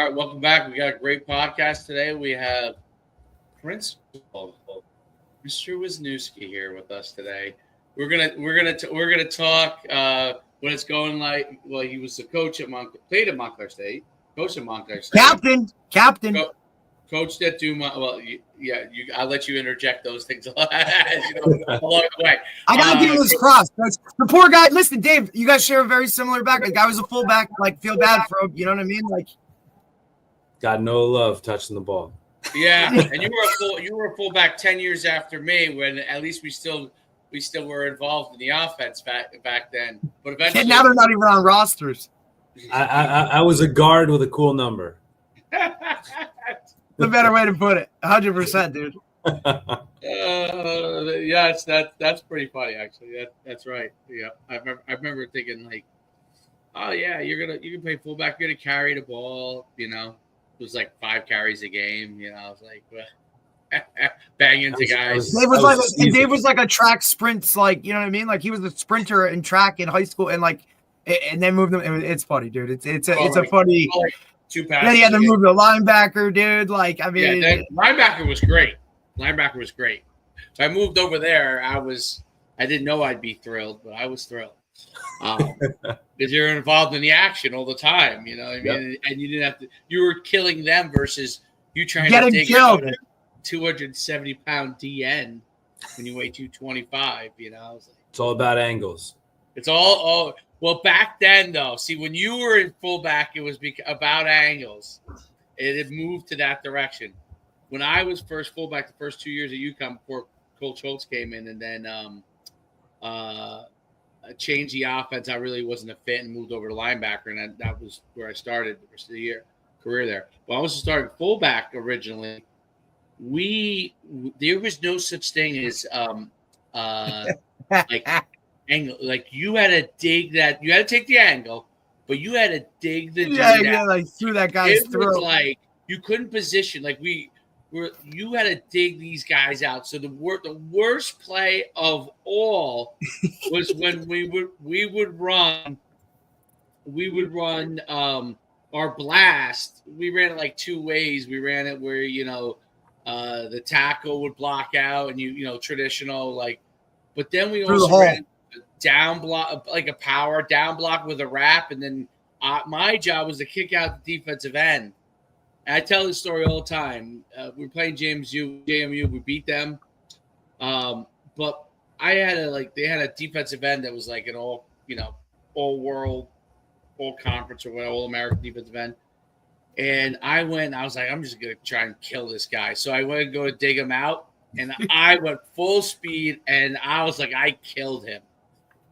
All right, welcome back. We got a great podcast today. We have Principal Mr. Wisniewski here with us today. We're gonna talk what it's going like. Well, he was the coach at played at Montclair State, coach at Montclair State, captain. Coached at Duma. Well, I'll let you interject those things along the way. I gotta give this cross. The poor guy. Listen, Dave, you guys share a very similar back. The guy was a fullback. Like, feel bad for him. You know what I mean? Like, got no love touching the ball. Yeah, and you were a fullback 10 years after me, when at least we still were involved in the offense back then. But eventually, and now they're not even on rosters. I was a guard with a cool number. The better way to put it. 100%, dude. Yeah, that's pretty funny actually. That's right. Yeah, I remember thinking like, oh yeah, you can play fullback, you're gonna carry the ball. You know, it was like 5 carries a game. You know, I was like, well, bang into guys. Dave was like a track sprints, like, you know what I mean? Like, he was a sprinter in track in high school, and like, and then moved them. It's funny, dude. It's a funny. Two passes. Then he had to move to linebacker, dude. Like, I mean, linebacker was great. So I moved over there. I didn't know I'd be thrilled, but I was thrilled because you're involved in the action all the time. You know what I mean? Yep. And you didn't have to. You were killing them versus you trying to dig out a 270-pound DN when you weigh 225. You know, I was like, it's all about angles. It's all. Well, back then, though, see, when you were in fullback, it was about angles. It had moved to that direction. When I was first fullback the first 2 years at UConn before Coach Schultz came in and then changed the offense, I really wasn't a fit and moved over to linebacker, and that was where I started the rest of the career there. When I was starting fullback originally, there was no such thing as like angle. Like, you had to dig that. You had to take the angle, but you had to dig the like through that guy's throat. It was like you couldn't position. Like, you had to dig these guys out. So the worst play of all was when we would run our blast. We ran it like 2 ways. We ran it where, you know, the tackle would block out and you know, traditional, like, but then we also ran down block, like a power down block with a wrap, and then my job was to kick out the defensive end. And I tell this story all the time. We were playing JMU, we beat them, but they had a defensive end that was like an all world, all conference or all American defensive end. And I was like, I'm just gonna try and kill this guy. So I went to go to dig him out, and I went full speed, and I was like, I killed him.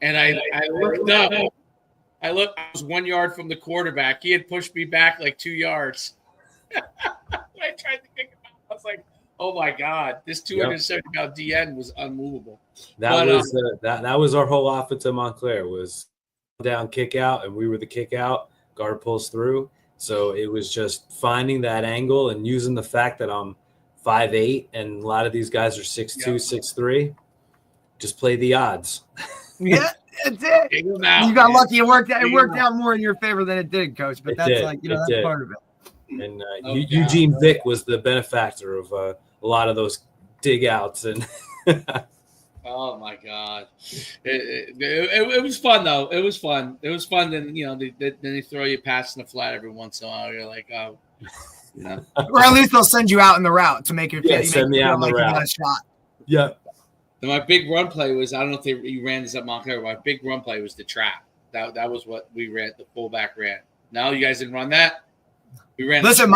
And I looked up. I was 1 yard from the quarterback. He had pushed me back like 2 yards. I tried to kick him out. I was like, oh my God, this 270-pound DN was unmovable. That was our whole offense at Montclair, was down, kick out, and we were the kick out. Guard pulls through. So it was just finding that angle and using the fact that I'm 5'8", and a lot of these guys are 6'2", 6'3". Just play the odds. Yeah, that's it. You got lucky. It worked out more in your favor than it did, Coach. But that's part of it. And Eugene Vick was the benefactor of a lot of those dig outs. And oh my God, it was fun though. It was fun. Then then they throw you pass in the flat every once in a while. You're like, oh, yeah. Or at least they'll send you out in the route to make it. Yeah, send me out in the route. You got a shot. Yeah. And my big run play was, I don't know if you ran this at Montclair. My big run play was the trap. That was what we ran. The fullback ran. No, you guys didn't run that. We ran. Listen,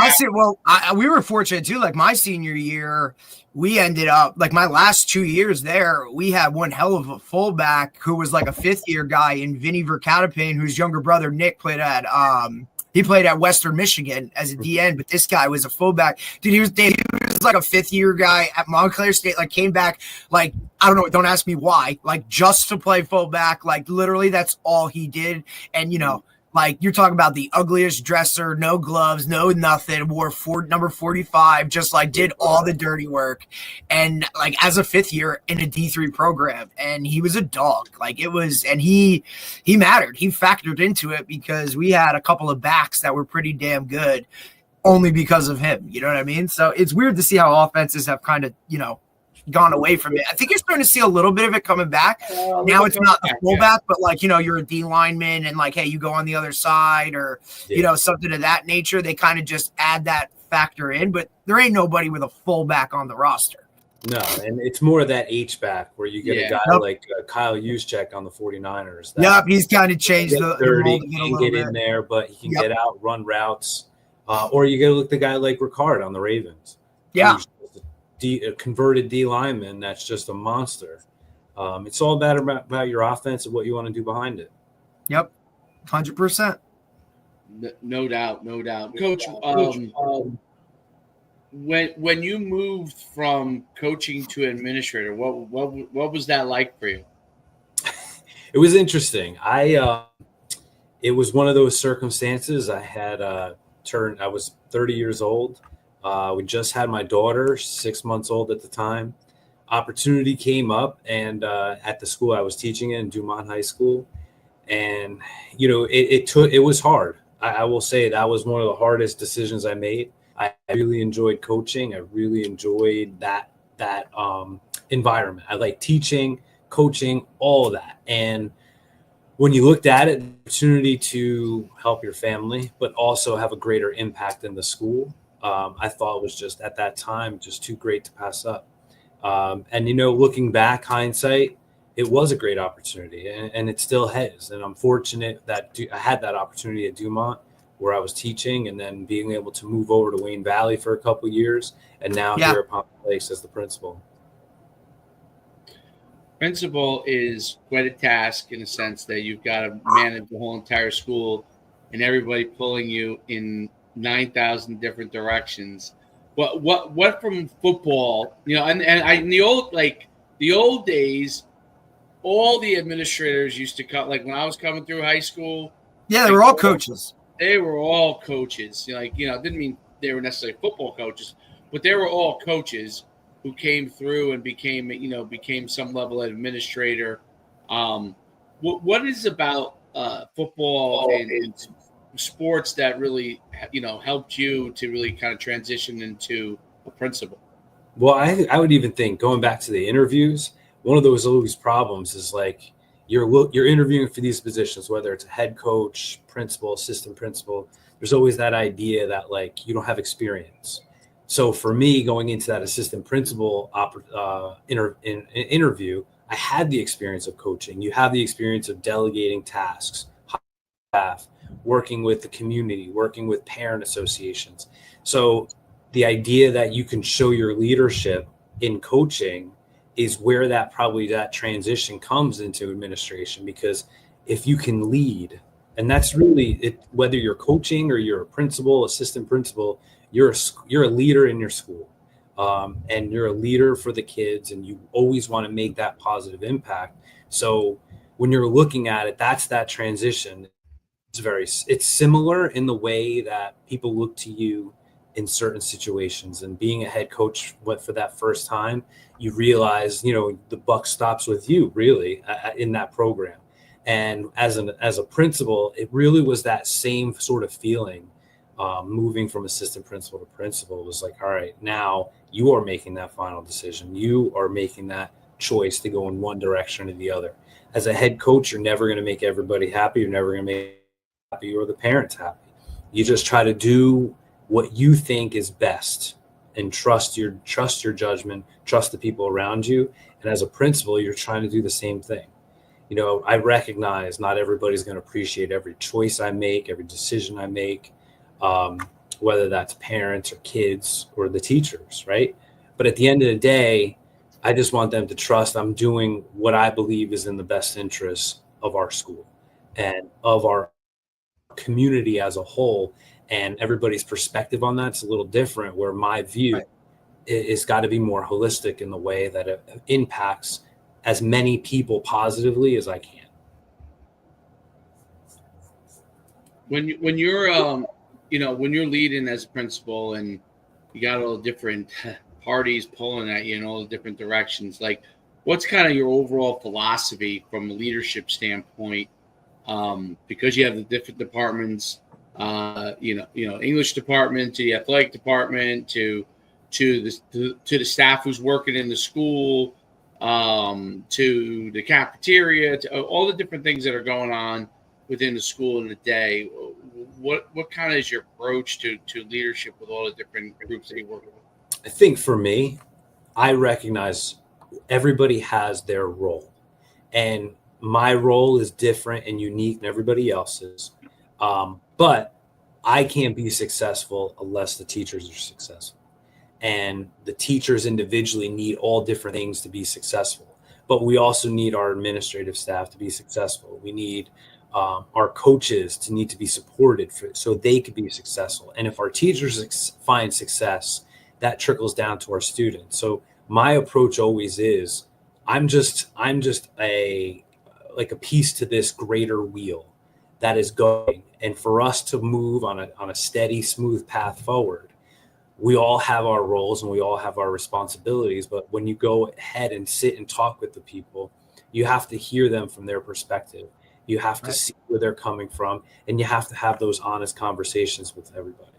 we were fortunate too. Like, my senior year, we ended up, like, my last 2 years there, we had one hell of a fullback who was like a 5th-year guy in Vinny Verkatapane, whose younger brother Nick played at Western Michigan as a DN, but this guy was a fullback. Dude, he was like a 5th-year guy at Montclair State, like, came back, like, I don't know, don't ask me why, like, just to play fullback. Like, literally, that's all he did. And, you know, like, you're talking about the ugliest dresser, no gloves, no nothing, wore number 45, just, like, did all the dirty work. And, like, as a 5th year in a D3 program, and he was a dog. Like, it was, and he mattered. He factored into it because we had a couple of backs that were pretty damn good. only because of him. You know what I mean? So it's weird to see how offenses have kind of, gone away from it. I think you're starting to see a little bit of it coming back. Now it's not the fullback, but like, you're a D lineman and like, hey, you go on the other side or, something of that nature. They kind of just add that factor in, but there ain't nobody with a fullback on the roster. No, and it's more of that H-back where you get a guy like Kyle Juszczyk on the 49ers. He's kind of changed the mold a little bit. In there, but he can get out, run routes. Or you get to look at the guy like Ricard on the Ravens. Yeah. A converted D lineman that's just a monster. It's all about your offense and what you want to do behind it. Yep, 100%. No doubt. Coach, when you moved from coaching to administrator, what was that like for you? It was interesting. It was one of those circumstances. I had I was 30 years old. We just had my daughter, 6 months old at the time. Opportunity came up, and at the school I was teaching in Dumont High School, and it was hard. I will say that was one of the hardest decisions I made. I really enjoyed coaching. I really enjoyed that environment. I like teaching, coaching, all of that. And when you looked at it, the opportunity to help your family, but also have a greater impact in the school, I thought was just at that time just too great to pass up. And looking back, hindsight, it was a great opportunity, and it still has. And I'm fortunate that I had that opportunity at Dumont, where I was teaching, and then being able to move over to Wayne Valley for a couple of years, and now here at Palm Lakes as the principal. Principal is quite a task in a sense that you've got to manage the whole entire school and everybody pulling you in 9,000 different directions. What from football, and in the old days, all the administrators used to come, like when I was coming through high school. Yeah, they were all coaches. They were all coaches. Didn't mean they were necessarily football coaches, but they were all coaches who came through and became some level of administrator. What is about football and sports that really, helped you to really kind of transition into a principal? Well, I would even think, going back to the interviews, one of those always problems is like you're interviewing for these positions, whether it's a head coach, principal, assistant principal. There's always that idea that like you don't have experience. So for me, going into that assistant principal interview, I had the experience of coaching. You have the experience of delegating tasks, staff, working with the community, working with parent associations. So the idea that you can show your leadership in coaching is where that transition comes into administration, because if you can lead, and that's really it, whether you're coaching or you're a principal, assistant principal, you're a leader in your school, and you're a leader for the kids, and you always want to make that positive impact. So when you're looking at it, that's that transition. It's similar in the way that people look to you in certain situations, and being a head coach, for that first time, you realize, the buck stops with you really in that program. And as a principal, it really was that same sort of feeling. Moving from assistant principal to principal was like, all right, now you are making that final decision. You are making that choice to go in one direction or the other. As a head coach, you're never going to make everybody happy. You're never going to make happy or the parents happy. You just try to do what you think is best and trust your judgment, trust the people around you. And as a principal, you're trying to do the same thing. I recognize not everybody's going to appreciate every choice I make, every decision I make, whether that's parents or kids or the teachers, right? But at the end of the day, I just want them to trust I'm doing what I believe is in the best interest of our school and of our community as a whole. And everybody's perspective on that's a little different, where my view is got to be more holistic in the way that it impacts as many people positively as I can. When you're when you're leading as a principal and you got all the different parties pulling at you in all the different directions, like what's kind of your overall philosophy from a leadership standpoint? Because you have the different departments, English department, to the athletic department, to the staff who's working in the school, to the cafeteria, to all the different things that are going on within the school in the day. What kind of is your approach to leadership with all the different groups that you work with? I think for me, I recognize everybody has their role, and my role is different and unique than everybody else's. But I can't be successful unless the teachers are successful. And the teachers individually need all different things to be successful. But we also need our administrative staff to be successful. We need our coaches to need to be supported so they could be successful. And if our teachers find success, that trickles down to our students. So my approach always is, I'm just a piece to this greater wheel that is going. And for us to move on a steady, smooth path forward, we all have our roles and we all have our responsibilities. But when you go ahead and sit and talk with the people, you have to hear them from their perspective. You have to see where they're coming from, and you have to have those honest conversations with everybody.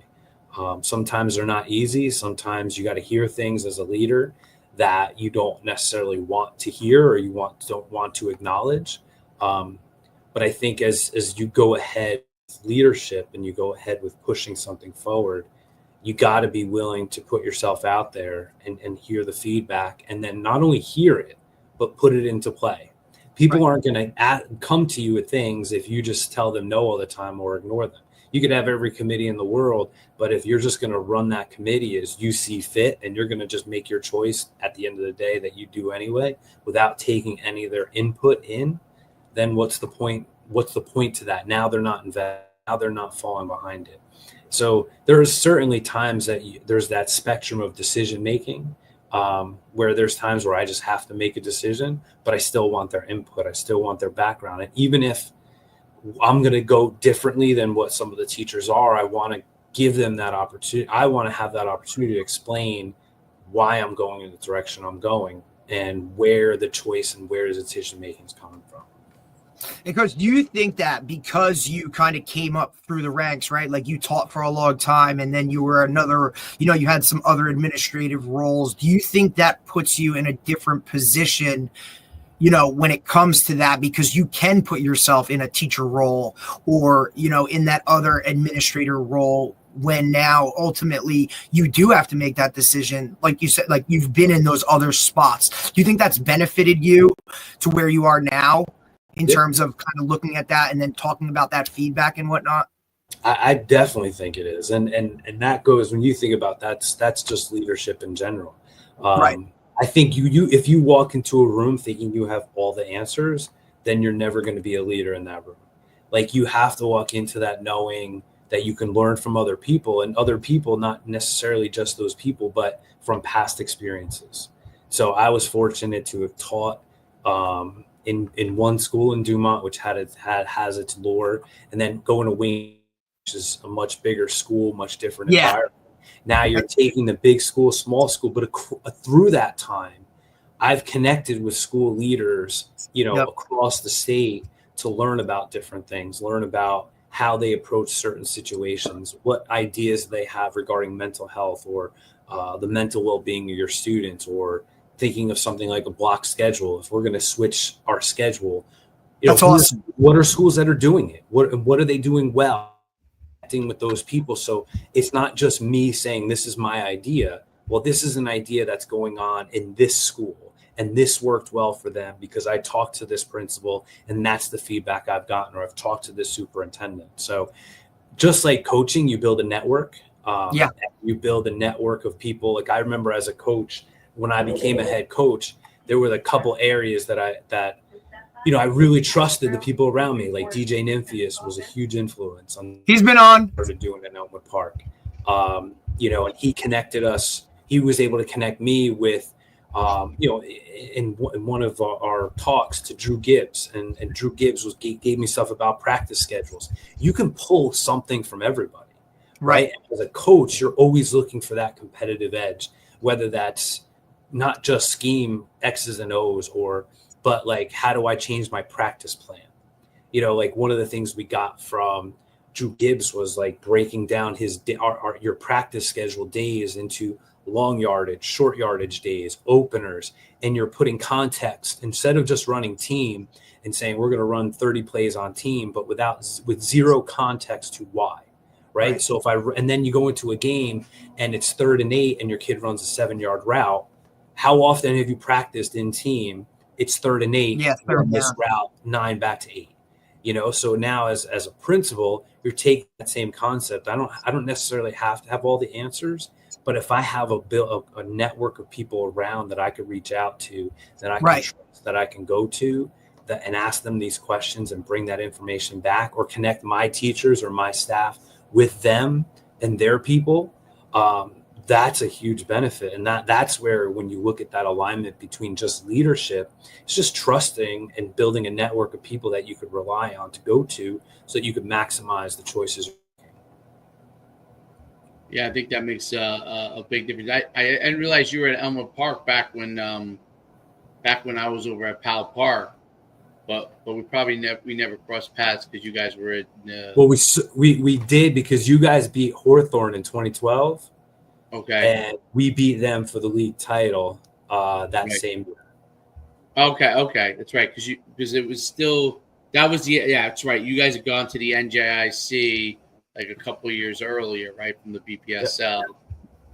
Sometimes they're not easy. Sometimes you got to hear things as a leader that you don't necessarily want to hear or don't want to acknowledge. But I think as you go ahead with leadership and you go ahead with pushing something forward, you got to be willing to put yourself out there and hear the feedback, and then not only hear it, but put it into play. People aren't going to come to you with things if you just tell them no all the time or ignore them. You could have every committee in the world, but if you're just going to run that committee as you see fit, and you're going to just make your choice at the end of the day that you do anyway, without taking any of their input in, then what's the point? What's the point to that? Now they're not invested. Now they're not falling behind it. So there is certainly times that there's that spectrum of decision making, where there's times where I just have to make a decision, but I still want their input. I still want their background. And even if I'm going to go differently than what some of the teachers are, I want to give them that opportunity. I want to have that opportunity to explain why I'm going in the direction I'm going and where the choice and where the decision making is coming from. Because do you think that because you kind of came up through the ranks, right? Like you taught for a long time and then you were you had some other administrative roles. Do you think that puts you in a different position, when it comes to that, because you can put yourself in a teacher role or, in that other administrator role, when now ultimately you do have to make that decision? Like you said, like you've been in those other spots. Do you think that's benefited you to where you are now in terms of kind of looking at that and then talking about that feedback and whatnot? I definitely think it is. And that goes, when you think about that's just leadership in general. Right. I think you if you walk into a room thinking you have all the answers, then you're never going to be a leader in that room. Like you have to walk into that knowing that you can learn from other people, and other people, not necessarily just those people, but from past experiences. So I was fortunate to have taught in one school in Dumont, which has its lore, and then going to Wayne, which is a much bigger school, much different environment. Now you're taking the big school, small school, but through that time, I've connected with school leaders, across the state to learn about different things, learn about how they approach certain situations, what ideas they have regarding mental health or the mental well-being of your students, or thinking of something like a block schedule. If we're going to switch our schedule, that's awesome. What are schools that are doing it? What are they doing well? With those people. So it's not just me saying this is my idea. Well, this is an idea that's going on in this school, and this worked well for them because I talked to this principal and that's the feedback I've gotten, or I've talked to this superintendent. So just like coaching, you build a network. You build a network of people. Like I remember as a coach, when I became a head coach, there were a couple areas that I really trusted the people around me. Like DJ Nymphius was a huge influence on. He's been on. Started doing it in Elmwood Park, and he connected us. He was able to connect me with, in one of our talks to Drew Gibbs, and Drew Gibbs gave me stuff about practice schedules. You can pull something from everybody, right? As a coach, you're always looking for that competitive edge, whether that's not just scheme X's and O's but like, how do I change my practice plan? Like one of the things we got from Drew Gibbs was like breaking down your practice schedule days into long yardage, short yardage days, openers, and you're putting context instead of just running team and saying we're going to run 30 plays on team, but with zero context to why, right? So and then you go into a game and it's 3rd and 8 and your kid runs a 7-yard route. How often have you practiced in team? It's 3rd and 8. Yeah, this route 9 back to 8. So now as a principal, you're taking that same concept. I don't necessarily have to have all the answers, but if I have a network of people around that I could reach out to, that I can trust, that I can go to, and ask them these questions and bring that information back, or connect my teachers or my staff with them and their people, that's a huge benefit. And that's where, when you look at that alignment between just leadership, it's just trusting and building a network of people that you could rely on to go to so that you could maximize the choices. Yeah, I think that makes a big difference. I didn't realize you were at Elmwood Park back when I was over at Powell Park, but we probably never crossed paths because you guys were at. Well, we did, because you guys beat Hawthorne in 2012. Okay. And we beat them for the league title same year. Okay, that's right. Because it was still, that was that's right. You guys had gone to the NJIC like a couple of years earlier, right, from the BPSL,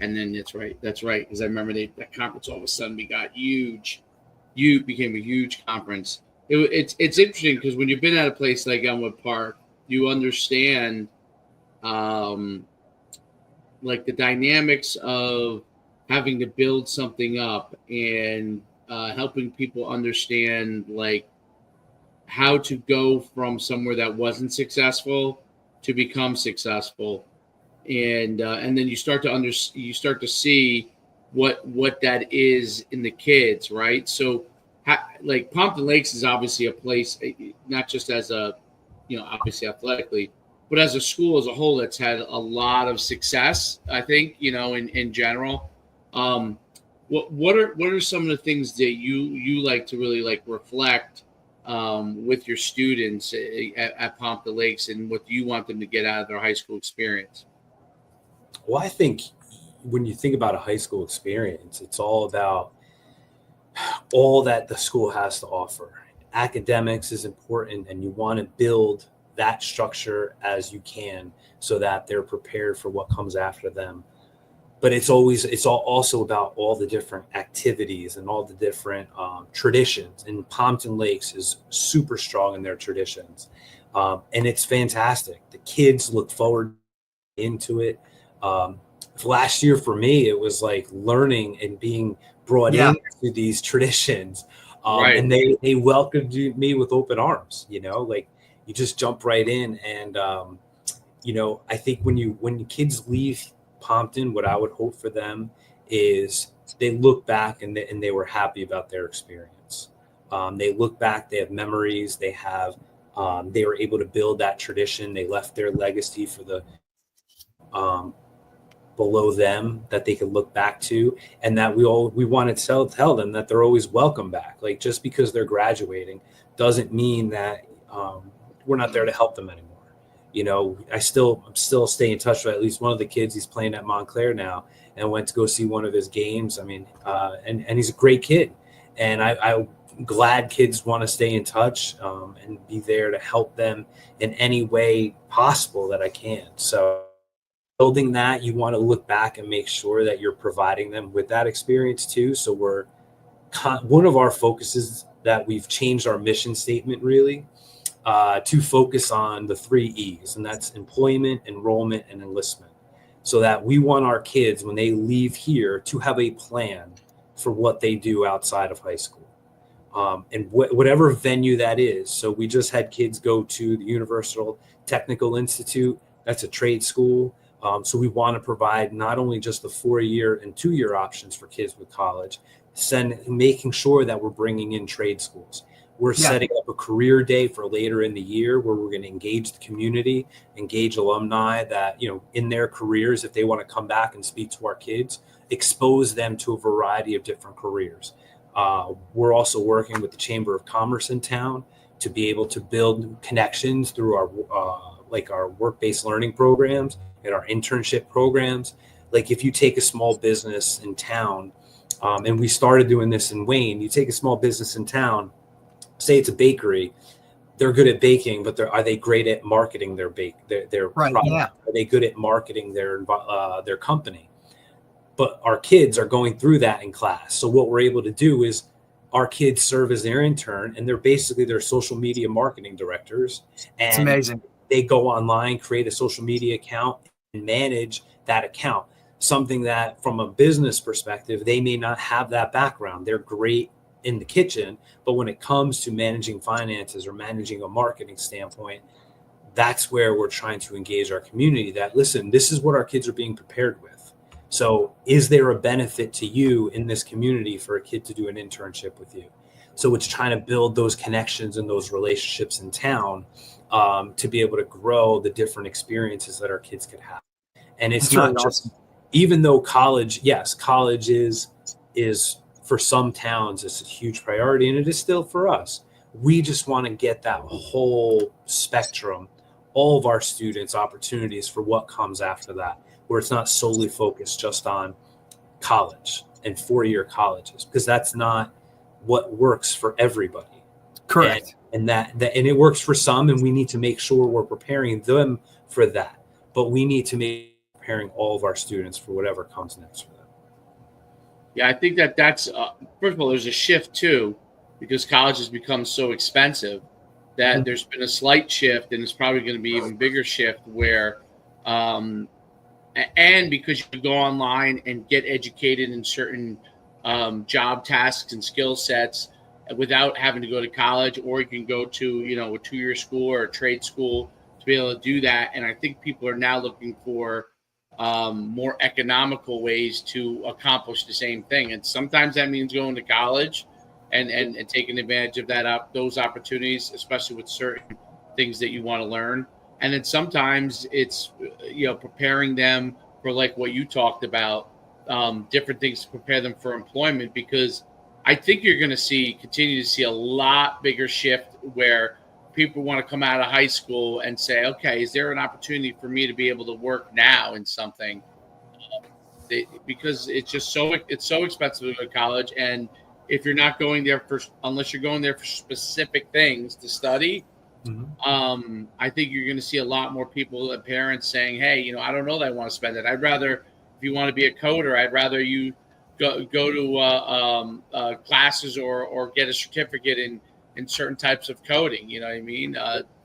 and then that's right. Because I remember that conference all of a sudden got huge. You became a huge conference. It's interesting because when you've been at a place like Elmwood Park, you understand. Like the dynamics of having to build something up and helping people understand like how to go from somewhere that wasn't successful to become successful, and then you start to see what that is in the kids, right? So like Pompton Lakes is obviously a place, not just as a, obviously athletically, but as a school as a whole, that's had a lot of success, I think, in general. What are some of the things that you like to really like reflect with your students at Pompton Lakes, and what do you want them to get out of their high school experience? Well, I think when you think about a high school experience, it's all about all that the school has to offer. Academics is important, and you want to build that structure as you can so that they're prepared for what comes after them. But it's also about all the different activities and all the different traditions. And Pompton Lakes is super strong in their traditions. And it's fantastic. The kids look forward into it. Last year for me, it was like learning and being brought into these traditions. And they welcomed me with open arms, like, you just jump right in. And, I think when kids leave Pompton, what I would hope for them is they look back and they were happy about their experience. They look back, they have memories, they were able to build that tradition. They left their legacy for the below them that they could look back to, and that we want to tell them that they're always welcome back. Like, just because they're graduating doesn't mean that we're not there to help them anymore. I'm still staying in touch with at least one of the kids. He's playing at Montclair now, and went to go see one of his games. I mean, and he's a great kid, and I'm glad kids want to stay in touch and be there to help them in any way possible that I can. So building that, you want to look back and make sure that you're providing them with that experience too. So one of our focuses that we've changed our mission statement really to focus on the 3 E's, and that's employment, enrollment, and enlistment. So that we want our kids, when they leave here, to have a plan for what they do outside of high school, and whatever venue that is. So we just had kids go to the Universal Technical Institute. That's a trade school. So we want to provide not only just the 4-year and 2-year options for kids with college, making sure that we're bringing in trade schools. We're setting up a career day for later in the year where we're going to engage the community, engage alumni that, in their careers, if they want to come back and speak to our kids, expose them to a variety of different careers. We're also working with the Chamber of Commerce in town to be able to build connections through our like our work-based learning programs and our internship programs. Like if you take a small business in town, and we started doing this in Wayne, you take a small business in town, say it's a bakery, they're good at baking, but are they great at marketing their right, product? yeah. Are they good at marketing their company? But our kids are going through that in class. So what we're able to do is our kids serve as their intern, and they're basically their social media marketing directors. And it's amazing. They go online, create a social media account, and manage that account. Something that from a business perspective, they may not have that background. They're great in the kitchen, but when it comes to managing finances or managing a marketing standpoint, that's where we're trying to engage our community that, listen, this is what our kids are being prepared with. So is there a benefit to you in this community for a kid to do an internship with you? So it's trying to build those connections and those relationships in town, to be able to grow the different experiences that our kids could have. And it's not just, even though college is for some towns, it's a huge priority, and it is still for us. We just want to get that whole spectrum, all of our students, opportunities for what comes after that, where it's not solely focused just on college and 4-year colleges, because that's not what works for everybody. Correct. And it works for some, and we need to make sure we're preparing them for that. But we need to make preparing all of our students for whatever comes next for them. Yeah, I think that's first of all, there's a shift too, because college has become so expensive that there's been a slight shift, and it's probably going to be even bigger shift where, and because you go online and get educated in certain job tasks and skill sets without having to go to college, or you can go to, a 2-year school or a trade school to be able to do that. And I think people are now looking for more economical ways to accomplish the same thing. And sometimes that means going to college and taking advantage of those opportunities, especially with certain things that you want to learn. And then sometimes it's, preparing them for like what you talked about, different things to prepare them for employment, because I think you're going to continue to see a lot bigger shift where people want to come out of high school and say, okay, is there an opportunity for me to be able to work now in something? Because it's so expensive to go to college. And if you're not going there unless you're going there for specific things to study, I think you're going to see a lot more people and parents saying, hey, I don't know that I want to spend it. I'd rather, if you want to be a coder, I'd rather you go to classes or get a certificate in certain types of coding. You know what I mean?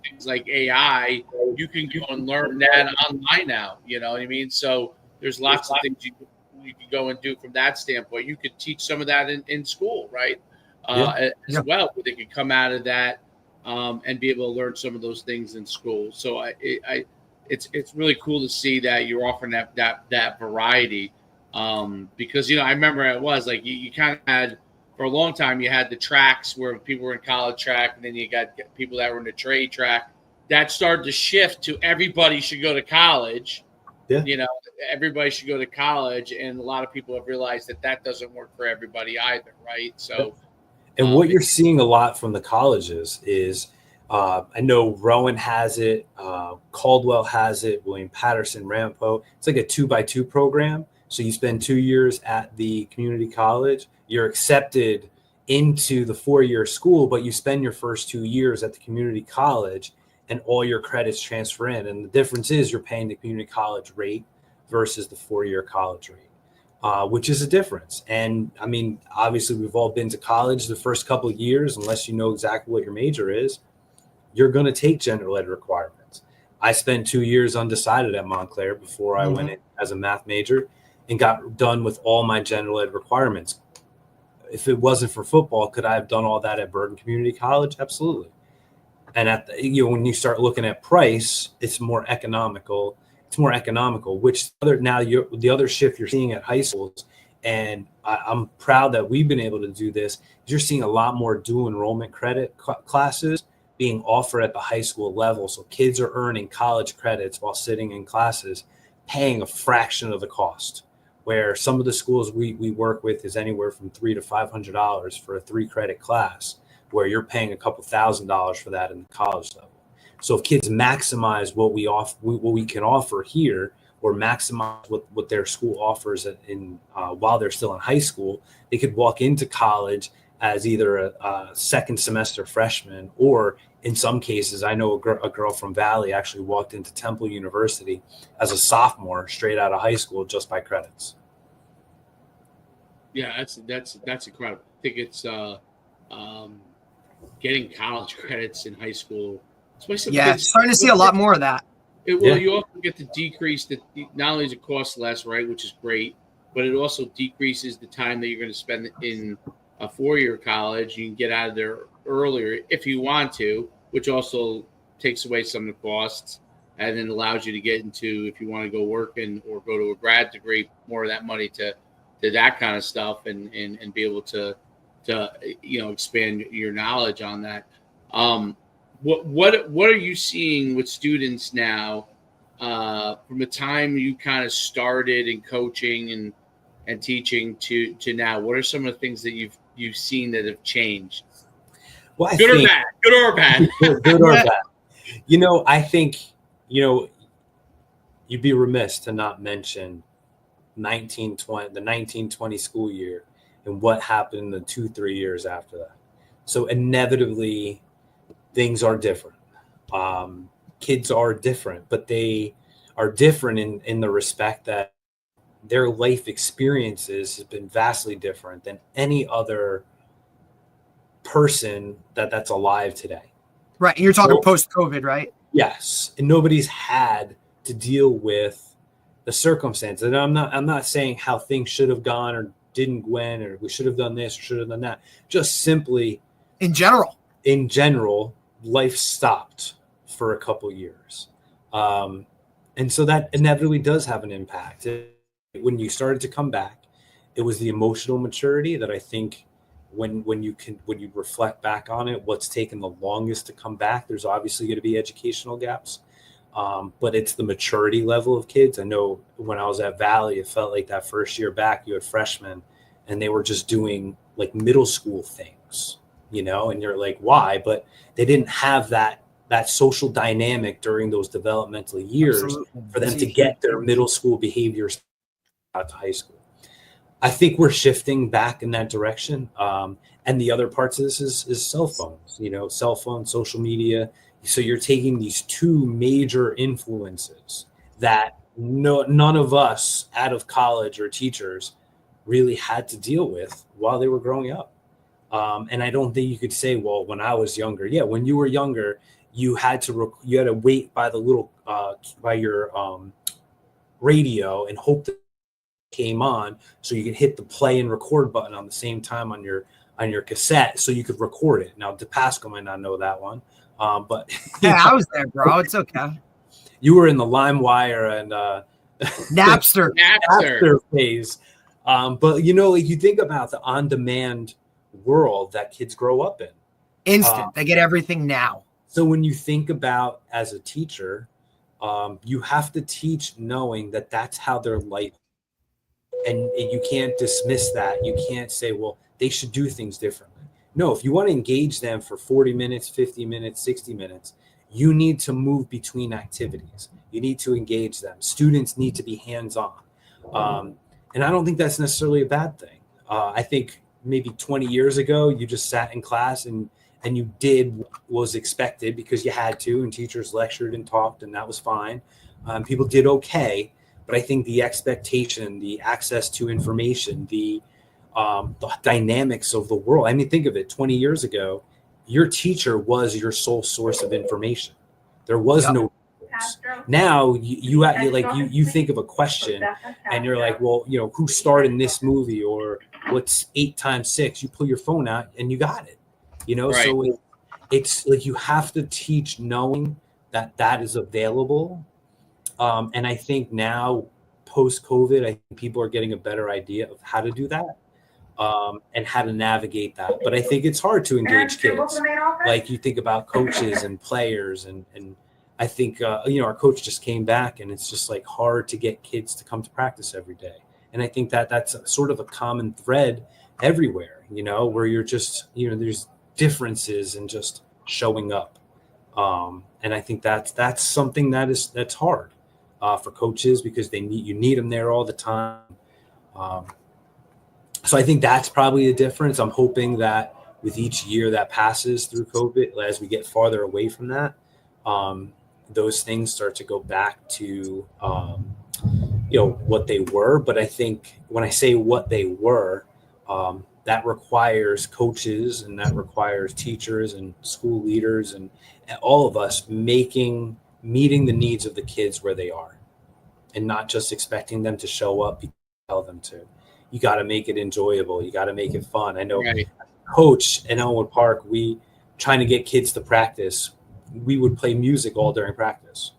Things like AI, you can go and learn that online now. You know what I mean? So there's lots of things you can go and do from that standpoint. You could teach some of that in school, right? As well, where they could come out of that and be able to learn some of those things in school. So it's really cool to see that you're offering that variety, because I remember it was like you kind of had, for a long time, you had the tracks where people were in college track, and then you got people that were in the trade track. That started to shift to everybody should go to college. Yeah. Everybody should go to college, and a lot of people have realized that doesn't work for everybody either, right? So, and what you're seeing a lot from the colleges is, I know Rowan has it, Caldwell has it, William Patterson, Ramapo. It's like a 2x2 program. So you spend 2 years at the community college, you're accepted into the 4-year school, but you spend your first 2 years at the community college, and all your credits transfer in. And the difference is you're paying the community college rate versus the 4-year college rate, which is a difference. And I mean, obviously we've all been to college the first couple of years, unless you know exactly what your major is, you're going to take general ed requirements. I spent 2 years undecided at Montclair before I went in as a math major and got done with all my general ed requirements. If it wasn't for football, could I have done all that at Bergen Community College? Absolutely. And when you start looking at price, it's more economical. Which the other shift you're seeing at high schools, and I'm proud that we've been able to do this. You're seeing a lot more dual enrollment credit classes being offered at the high school level. So kids are earning college credits while sitting in classes, paying a fraction of the cost. Where some of the schools we work with is anywhere from $300 to $500 for a 3-credit class, where you're paying a couple $1,000s for that in the college level. So if kids maximize what we can offer here, or maximize what their school offers while they're still in high school, they could walk into college as either a second semester freshman, or in some cases, I know a girl from Valley actually walked into Temple University as a sophomore straight out of high school just by credits. Yeah, that's incredible. I think it's getting college credits in high school. Yeah, starting to see a lot more of that. You also get to decrease not only does it cost less, right, which is great, but it also decreases the time that you're going to spend in a 4-year college. You can get out of there earlier if you want to, which also takes away some of the costs, and then allows you to get into, if you want to go working or go to a grad degree, more of that money to that kind of stuff, and be able to expand your knowledge on that. What are you seeing with students now from the time you kind of started in coaching and teaching to now? What are some of the things that you've seen that have changed? Well, Good or bad? Good or bad. I think, you'd be remiss to not mention the 1920 school year and what happened in the 2-3 years after that. So inevitably, things are different. Kids are different, but they are different in the respect that their life experiences have been vastly different than any other person that's alive today. Right. And you're talking post-COVID, right? Yes. And nobody's had to deal with the circumstances. And I'm not saying how things should have gone or didn't win, or we should have done this or should have done that. Just simply in general, life stopped for a couple years. And so that inevitably does have an impact. When you started to come back, it was the emotional maturity that I think when you reflect back on it, what's taken the longest to come back, there's obviously going to be educational gaps. But it's the maturity level of kids. I know when I was at Valley, it felt like that first year back, you had freshmen and they were just doing like middle school things, and you're like, why? But they didn't have that social dynamic during those developmental years. Absolutely. For them to get their middle school behaviors out to high school. I think we're shifting back in that direction. And the other parts of this is cell phones, cell phones, social media. So you're taking these two major influences that none of us out of college or teachers really had to deal with while they were growing up. And I don't think you could say, well, when I was younger, when you were younger, you had to wait by the little by your radio and hope that it came on so you could hit the play and record button on the same time on your cassette so you could record it. Now, Depascale might not know that one. But I was there, bro. It's okay. You were in the LimeWire and Napster phase. But you think about the on-demand world that kids grow up in. Instant. They get everything now. So when you think about as a teacher, you have to teach knowing that that's how their life, and you can't dismiss that. You can't say, well, they should do things differently. No, if you want to engage them for 40 minutes, 50 minutes, 60 minutes, you need to move between activities. You need to engage them. Students need to be hands-on. And I don't think that's necessarily a bad thing. I think maybe 20 years ago, you just sat in class and you did what was expected because you had to, and teachers lectured and talked, and that was fine. People did okay. But I think the expectation, the access to information, the dynamics of the world. I mean, think of it. 20 years ago, your teacher was your sole source of information. There was no. Now you think of a question and you're like, well, who starred in this movie, or what's 8 times 6? You pull your phone out and you got it. Right. So it's like you have to teach knowing that is available. And I think now post-COVID, I think people are getting a better idea of how to do that. And how to navigate that. But I think it's hard to engage kids. Like you think about coaches and players, and I think, our coach just came back, and it's just like hard to get kids to come to practice every day. And I think that's sort of a common thread everywhere, where you're just, there's differences in just showing up. And I think that's something that's hard for coaches, because you need them there all the time. So I think that's probably a difference. I'm hoping that with each year that passes through COVID, as we get farther away from that, those things start to go back to what they were. But I think when I say what they were, that requires coaches, and that requires teachers and school leaders and all of us meeting the needs of the kids where they are, and not just expecting them to show up because you tell them to. You got to make it enjoyable. You got to make it fun. I know, right. Coach in Elmwood Park, we trying to get kids to practice. We would play music all during practice.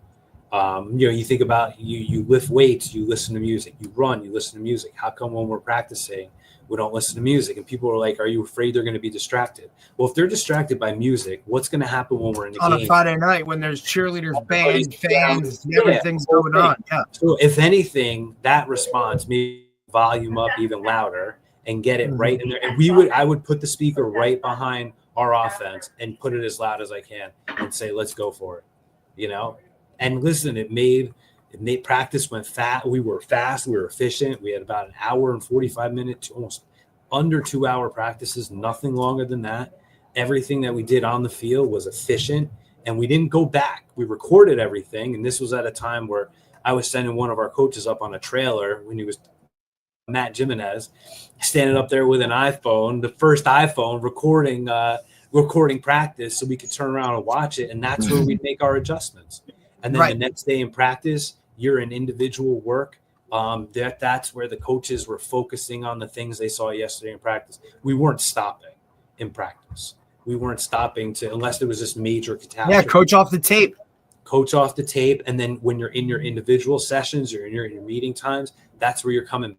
You think about you lift weights, you listen to music. You run, you listen to music. How come when we're practicing, we don't listen to music? And people are like, "Are you afraid they're going to be distracted?" Well, if they're distracted by music, what's going to happen when we're in a game? On a Friday night when there's cheerleaders, band, fans, everything's going on. Yeah. So if anything, that response, maybe volume up even louder and get it right in there. And I would put the speaker right behind our offense and put it as loud as I can and say, "Let's go for it." And listen, it made practice went fast. We were fast. We were efficient. We had about an hour and 45 minutes, almost under 2 hour practices, nothing longer than that. Everything that we did on the field was efficient, and we didn't go back. We recorded everything. And this was at a time where I was sending one of our coaches up on a trailer when he was Matt Jimenez, standing up there with an iPhone, the first iPhone, recording practice so we could turn around and watch it. And that's where we'd make our adjustments. And then the next day in practice, you're in individual work. That's where the coaches were focusing on the things they saw yesterday in practice. We weren't stopping in practice. We weren't stopping unless there was this major catastrophe. Yeah, coach off the tape. And then when you're in your individual sessions or in your meeting times, that's where you're coming,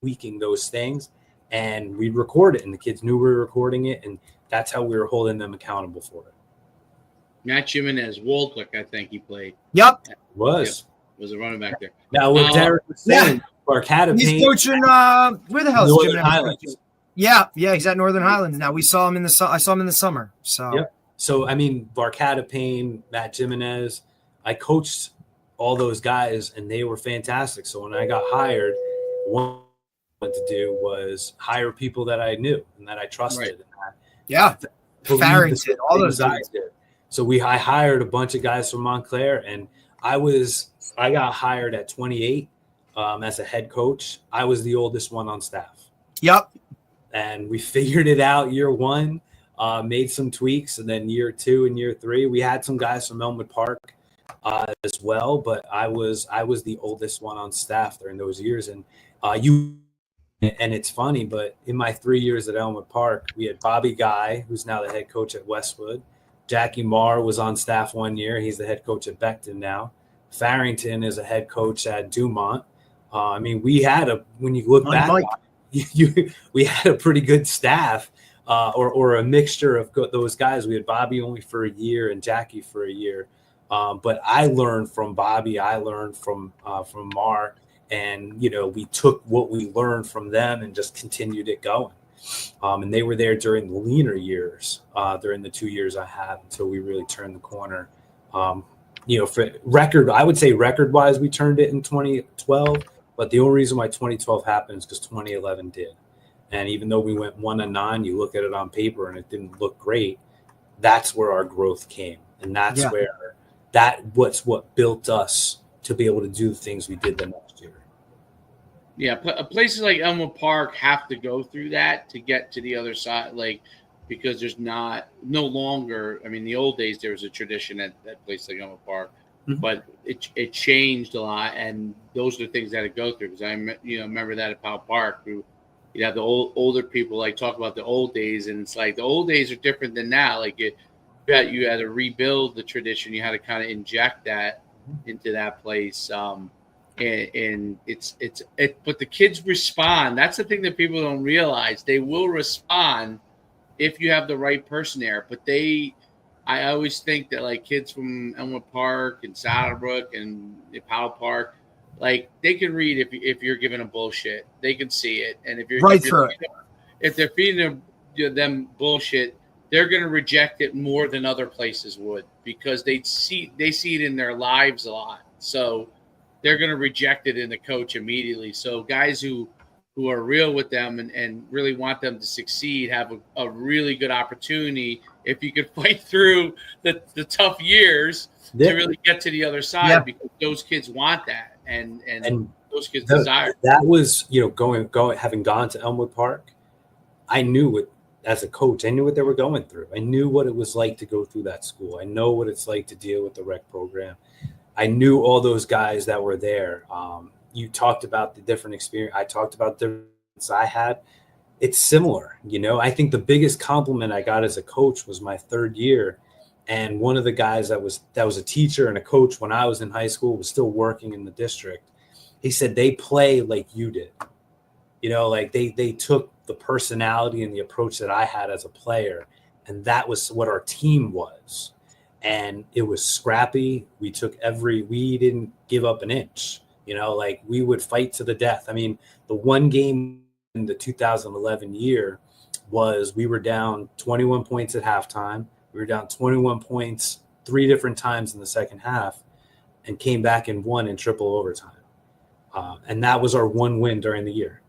tweaking those things. And we'd record it, and the kids knew we were recording it. And that's how we were holding them accountable for it. Matt Jimenez, Waldwick, I think he played. Yep. Was a running back there. Now, what Derek was saying, Barcata he's Payne, coaching, where the hell is Northern Jimenez? Highlands. Yeah, he's at Northern Highlands now. I saw him in the summer. So, yep. So, I mean, Barcata Payne, Matt Jimenez, I coached all those guys, and they were fantastic. So when I got hired, one thing I wanted to do was hire people that I knew and that I trusted. Right. Farrington, all those guys did. So I hired a bunch of guys from Montclair, and I got hired at 28 as a head coach. I was the oldest one on staff. Yep. And we figured it out year one, made some tweaks, and then year two and year three, we had some guys from Elmwood Park as well. But I was the oldest one on staff during those years, and it's funny, but in my 3 years at Elmwood Park, we had Bobby Guy, who's now the head coach at Westwood. Jackie Marr was on staff 1 year. He's the head coach at Beckton now. Farrington is a head coach at Dumont. I mean, when you look back, we had a pretty good staff, or a mixture of those guys. We had Bobby only for a year and Jackie for a year. But I learned from Bobby. I learned from Marr. And, we took what we learned from them and just continued it going. And they were there during the leaner years, during the 2 years I had, until we really turned the corner. For record, I would say record-wise, we turned it in 2012. But the only reason why 2012 happened is because 2011 did. And even though we went 1-9, you look at it on paper and it didn't look great. That's where our growth came, and that's what built us to be able to do the things we did the next year. Yeah, places like Elmwood Park have to go through that to get to the other side, because there's no longer. I mean, the old days there was a tradition at places like Elmwood Park, but it changed a lot, and those are the things that it go through. Because I remember that at Powell Park, you'd have the older people talk about the old days, and it's like the old days are different than now. You had to rebuild the tradition. You had to kind of inject that into that place. And but the kids respond. That's the thing that people don't realize. They will respond if you have the right person there. But I always think that kids from Elmwood Park and Saddlebrook and Powell Park, they can read if you're giving them bullshit. They can see it. And if they're feeding them bullshit, they're going to reject it more than other places would, because they see it in their lives a lot. So they're going to reject it in the coach immediately. So guys who are real with them and really want them to succeed have a really good opportunity, if you could fight through the tough years, to really get to the other side, because those kids want that, and those kids desire that. Was, you know, having gone to Elmwood Park, I knew what, as a coach, I knew what they were going through. I knew what it was like to go through that school. I know what it's like to deal with the rec program. I knew all those guys that were there. You talked about the different experience. I talked about the difference I had. It's similar, you know. I think the biggest compliment I got as a coach was my third year, and one of the guys that was a teacher and a coach when I was in high school, was still working in the district. He said they play like you did, you know, like they took the personality and the approach that I had as a player, and that was what our team was. And it was scrappy. We didn't give up an inch. You know, like we would fight to the death. I mean, the one game in the 2011 year was we were down 21 points at halftime. We were down 21 points 3 different times in the second half, and came back and won in triple overtime. And that was our one win during the year.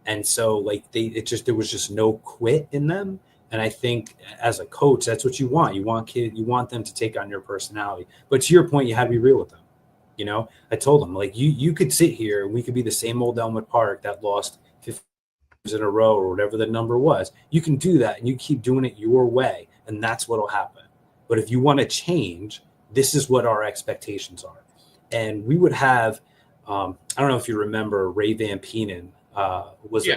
And so like there was just no quit in them. And I think as a coach, that's what you want. You want them to take on your personality. But to your point, you had to be real with them. You know, I told them, like, you could sit here and we could be the same old Elmwood Park that lost 50 games in a row or whatever the number was. You can do that, and you keep doing it your way, and that's what will happen. But if you want to change, this is what our expectations are. And we would have, I don't know if you remember, Ray Van Peenan was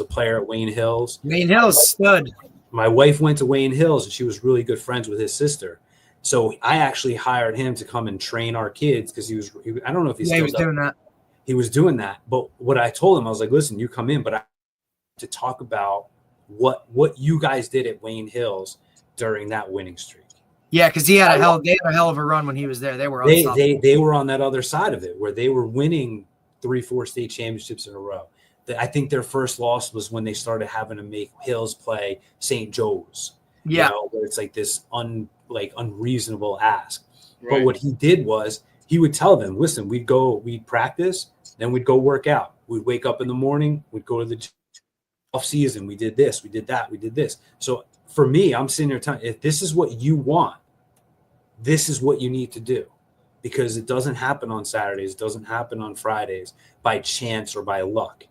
a player at Wayne Hills. Wayne Hills stud. My wife went to Wayne Hills, and she was really good friends with his sister. So I actually hired him to come and train our kids, because I don't know if he was doing that. He was doing that. But what I told him, I was like, listen, you come in, but I to talk about what you guys did at Wayne Hills during that winning streak. Yeah, because they had a hell of a run when he was there. They were they were on that other side of it, where they were winning 3-4 state championships in a row. I think their first loss was when they started having to make Hills play St. Joe's. Yeah, you know, where it's like this unreasonable ask. Right. But what he did was he would tell them, listen, we'd practice, then we'd go work out. We'd wake up in the morning, we'd go to the off season. We did this, we did that, we did this. So for me, I'm sitting there telling, if this is what you want, this is what you need to do, because it doesn't happen on Saturdays. It doesn't happen on Fridays by chance or by luck.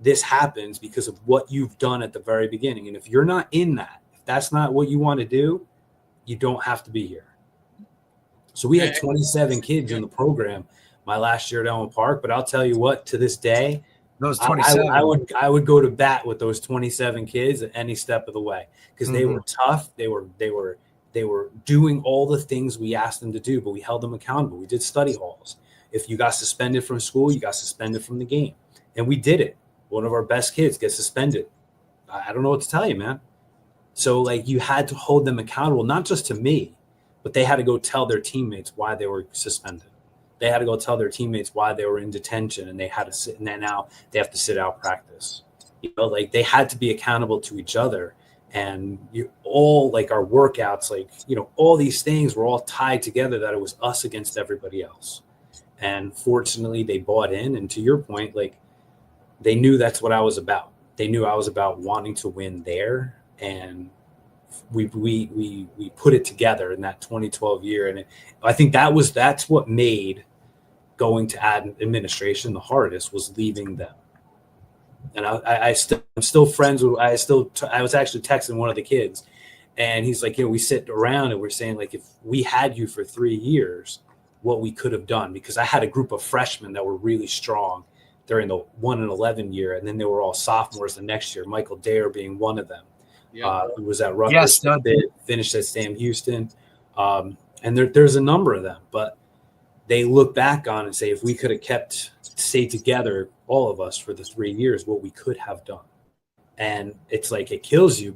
This happens because of what you've done at the very beginning. And if you're not in that, if that's not what you want to do, you don't have to be here. So we had 27 kids in the program my last year at Elmwood Park, but I'll tell you what, to this day, those 27, I would go to bat with those 27 kids at any step of the way, because they were tough. They were doing all the things we asked them to do, but we held them accountable. We did study halls. If you got suspended from school, you got suspended from the game, and we did it. One of our best kids gets suspended. I don't know what to tell you, man. So like, you had to hold them accountable, not just to me, but they had to go tell their teammates why they were suspended. They had to go tell their teammates why they were in detention, and they had to sit, and then now they have to sit out practice. You know, like, they had to be accountable to each other. And all like our workouts, like, you know, all these things were all tied together, that it was us against everybody else. And fortunately they bought in. And to your point, like, they knew that's what I was about. They knew I was about wanting to win there. And we put it together in that 2012 year. And I think that's what made going to administration the hardest, was leaving them. And I'm still friends with, I was actually texting one of the kids, and he's like, you know, we sit around and we're saying, like, if we had you for 3 years, what we could have done, because I had a group of freshmen that were really strong during the 1-11 year. And then they were all sophomores the next year, Michael Dare being one of them. Who was at Rutgers, finished at Sam Houston. And there's a number of them, but they look back on and say, if we could have stayed together, all of us, for the 3 years, what we could have done. And it's like, it kills you,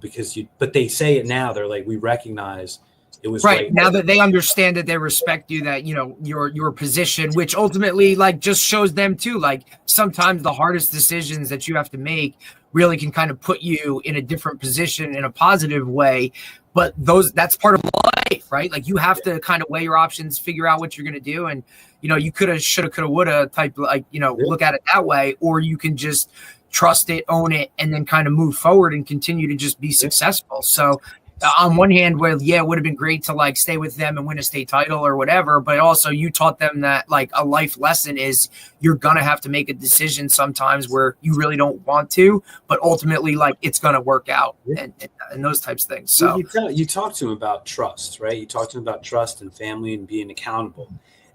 but they say it now. They're like, we recognize it was right now that they understand, that they respect you, that, you know, your position, which ultimately, like, just shows them too, like, sometimes the hardest decisions that you have to make really can kind of put you in a different position in a positive way. But that's part of life, right? Like you have to kind of weigh your options, figure out what you're going to do. And, you could have, should have, could have, would have type, like, look at it that way, or you can just trust it, own it, and then kind of move forward and continue to just be successful. So on one hand, where it would have been great to like stay with them and win a state title or whatever, but also you taught them that like a life lesson is you're gonna have to make a decision sometimes where you really don't want to, but ultimately like it's gonna work out and those types of things. So you talk to them about trust, right? You talk to them about trust and family and being accountable,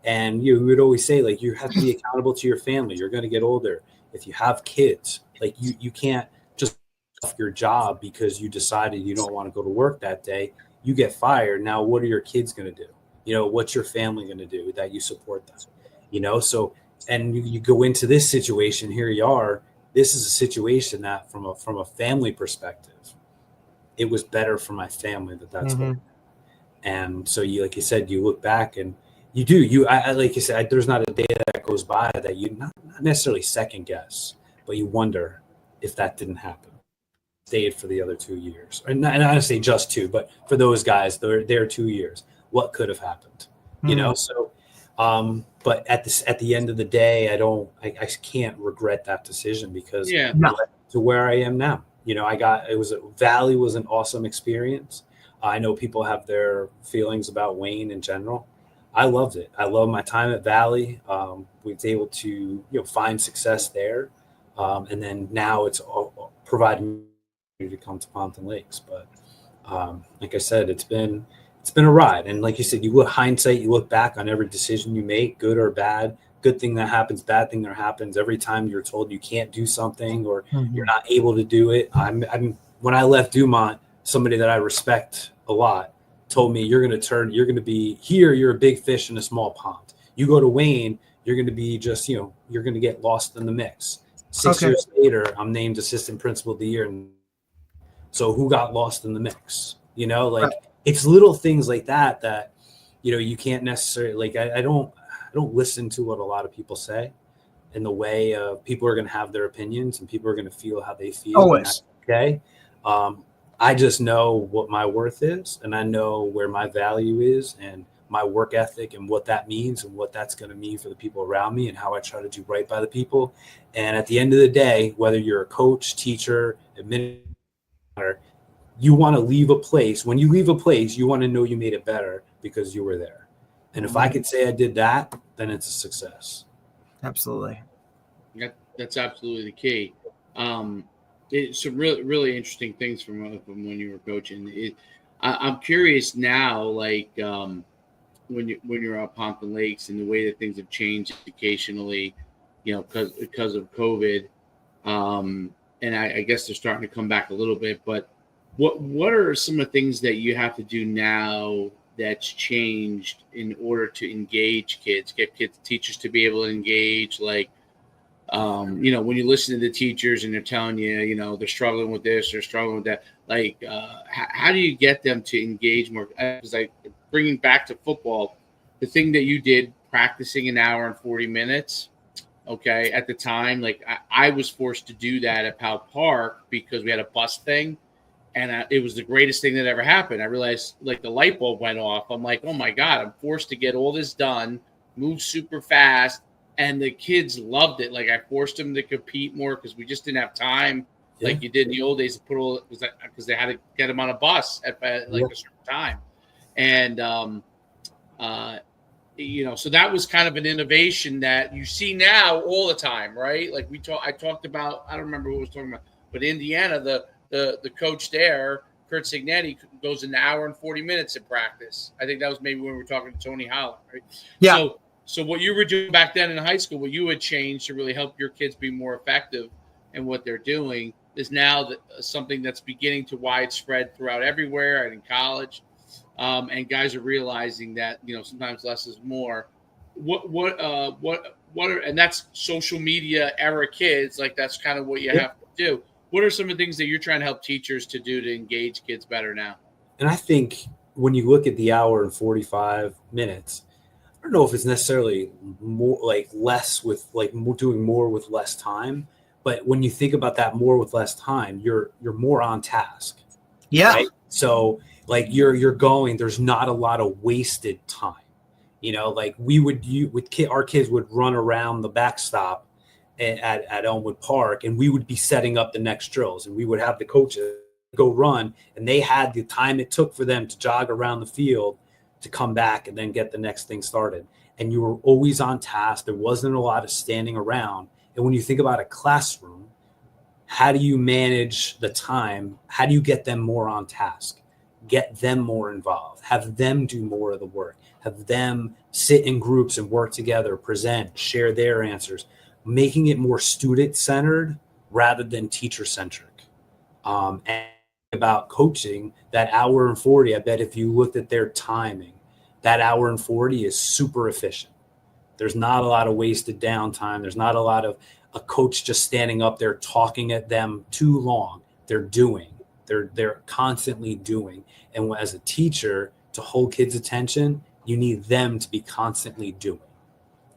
and you would always say like you have to be accountable to your family. You're going to get older. If you have kids, like you can't just off your job because you decided you don't want to go to work that day. You get fired. Now, what are your kids going to do? What's your family going to do that you support them? So, and you go into this situation, here you are, this is a situation that from a family perspective, it was better for my family that's what. And so like you said, you look back and like you said, there's not a day that goes by that you not necessarily second guess, but you wonder if that didn't happen. Stayed for the other 2 years, and I say just 2, but for those guys, their 2 years, what could have happened? So, but at the end of the day, I can't regret that decision because to where I am now. Valley was an awesome experience. I know people have their feelings about Wayne in general. I loved it. I love my time at Valley. We was able to find success there, and then now it's providing to come to Pompton Lakes. But like I said, it's been a ride. And like you said, you look back on every decision you make, good or bad. Good thing that happens, bad thing that happens. Every time you're told you can't do something or you're not able to do it. When I left Dumont, somebody that I respect a lot told me, you're going to be here. You're a big fish in a small pond. You go to Wayne, you're going to be just, you're going to get lost in the mix. 6 years later, I'm named assistant principal of the year. So who got lost in the mix? It's little things like that, you can't necessarily, like, I don't listen to what a lot of people say in the way of people are going to have their opinions and people are going to feel how they feel. Always. Okay. I just know what my worth is, and I know where my value is and my work ethic and what that means and what that's going to mean for the people around me and how I try to do right by the people. And at the end of the day, whether you're a coach, teacher, administrator, you want to leave a place. When you leave a place, you want to know you made it better because you were there. And if I could say I did that, then it's a success. Absolutely. That's absolutely the key. It's some really, really interesting things from when you were coaching. I'm curious now, like when you're at Pompton Lakes and the way that things have changed educationally, because of COVID, and I guess they're starting to come back a little bit. But what are some of the things that you have to do now that's changed in order to engage kids, get teachers to be able to engage? Like, when you listen to the teachers and they're telling you, they're struggling with this, they're struggling with that. Like, how do you get them to engage more? Because bringing back to football, the thing that you did, practicing an hour and 40 minutes. Okay, at the time, like I was forced to do that at Powell Park because we had a bus thing. And it was the greatest thing that ever happened. I realized, like, the light bulb went off. I'm like, oh, my God, I'm forced to get all this done, move super fast. And the kids loved it. Like, I forced them to compete more because we just didn't have time like you did in the old days to put all – because they had to get them on a bus at a certain time. And, so that was kind of an innovation that you see now all the time, right? Like I talked about – I don't remember what I was talking about. But Indiana, the coach there, Kurt Signetti, goes an hour and 40 minutes in practice. I think that was maybe when we were talking to Tony Holland, right? Yeah. So what you were doing back then in high school, what you had changed to really help your kids be more effective in what they're doing is now something that's beginning to widespread throughout everywhere and in college. And guys are realizing that, sometimes less is more. And that's social media era kids. Like, that's kind of what you have to do. What are some of the things that you're trying to help teachers to do to engage kids better now? And I think when you look at the hour and 45 minutes, I don't know if it's necessarily more like less with like doing more with less time, But when you think about that more with less time, you're more on task. Yeah. Right? So like you're going, there's not a lot of wasted time. You know, like our kids would run around the backstop at Elmwood Park, and we would be setting up the next drills, and we would have the coaches go run, and they had the time it took for them to jog around the field to come back and then get the next thing started. And you were always on task. There wasn't a lot of standing around. And when you think about a classroom, how do you manage the time? How do you get them more on task? Get them more involved, have them do more of the work, have them sit in groups and work together, present, share their answers, making it more student-centered rather than teacher-centric. And about coaching, that hour and 40, I bet if you looked at their timing, that hour and 40 is super efficient. There's not a lot of wasted downtime. There's not a lot of a coach just standing up there talking at them too long. They're doing. They're constantly doing. And as a teacher, to hold kids' attention, you need them to be constantly doing.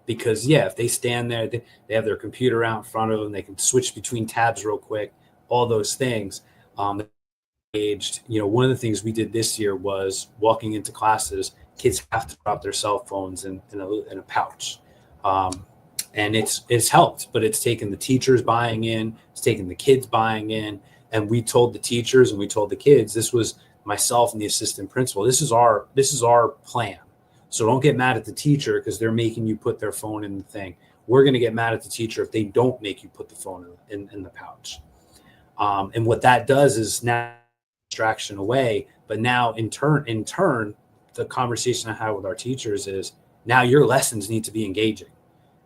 Because, yeah, if they stand there, they have their computer out in front of them, they can switch between tabs real quick, all those things. Engaged. You know, one of the things we did this year was walking into classes, kids have to drop their cell phones in a pouch. And it's helped, but it's taken the teachers buying in, it's taken the kids buying in. And we told the teachers and we told the kids, this was myself and the assistant principal, this is our plan. So don't get mad at the teacher because they're making you put their phone in the thing. We're going to get mad at the teacher if they don't make you put the phone in the pouch. And what that does is now distraction away. But now in turn, the conversation I had with our teachers is now your lessons need to be engaging.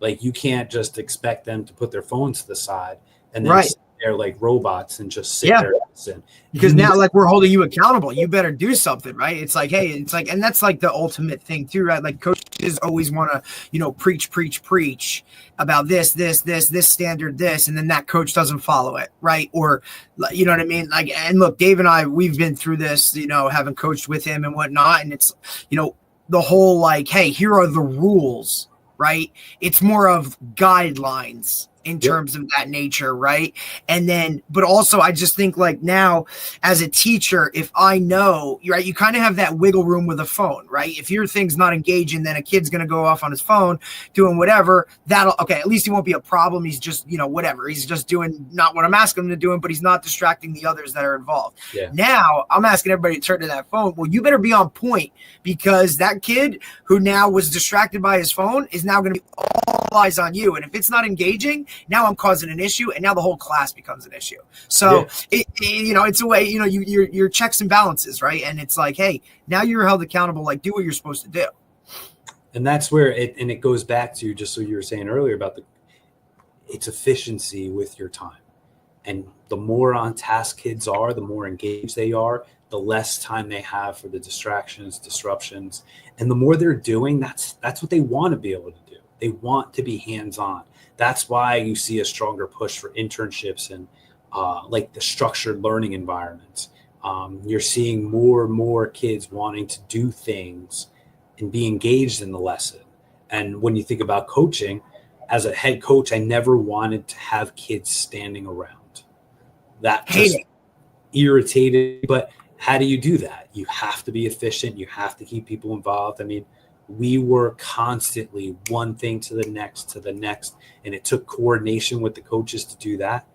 Like you can't just expect them to put their phones to the side and then sit there like robots and just sit there and listen. Because now like we're holding you accountable. You better do something, right? It's like, hey, it's like, and that's like the ultimate thing too, right? Like coaches always want to, you know, preach about this standard, this, and then that coach doesn't follow it, right? Or, you know what I mean? Like, and look, Dave and I, we've been through this, you know, having coached with him and whatnot. And it's, you know, the whole like, hey, here are the rules, right? It's more of guidelines in terms of that nature, right? And then, but also I just think like now as a teacher, if I know, right, you kind of have that wiggle room with a phone, right? If your thing's not engaging, then a kid's going to go off on his phone doing whatever, okay, at least he won't be a problem. He's just, you know, whatever. He's just doing not what I'm asking him to do, but he's not distracting the others that are involved. Yeah. Now I'm asking everybody to turn to that phone. Well, you better be on point because that kid who now was distracted by his phone is now going to be all eyes on you. And if it's not engaging, now I'm causing an issue, and now the whole class becomes an issue. So, you know, it's a way, you know, your checks and balances, right? And it's like, hey, now you're held accountable. Like, do what you're supposed to do. And that's where it goes back to just so you were saying earlier about it's efficiency with your time. And the more on task kids are, the more engaged they are, the less time they have for the distractions, disruptions, and the more they're doing, that's what they want to be able to do. They want to be hands-on. That's why you see a stronger push for internships and like the structured learning environments. You're seeing more and more kids wanting to do things and be engaged in the lesson. And when you think about coaching, as a head coach, I never wanted to have kids standing around. That just irritated. But how do you do that? You have to be efficient. You have to keep people involved. I mean, we were constantly one thing to the next, and it took coordination with the coaches to do that.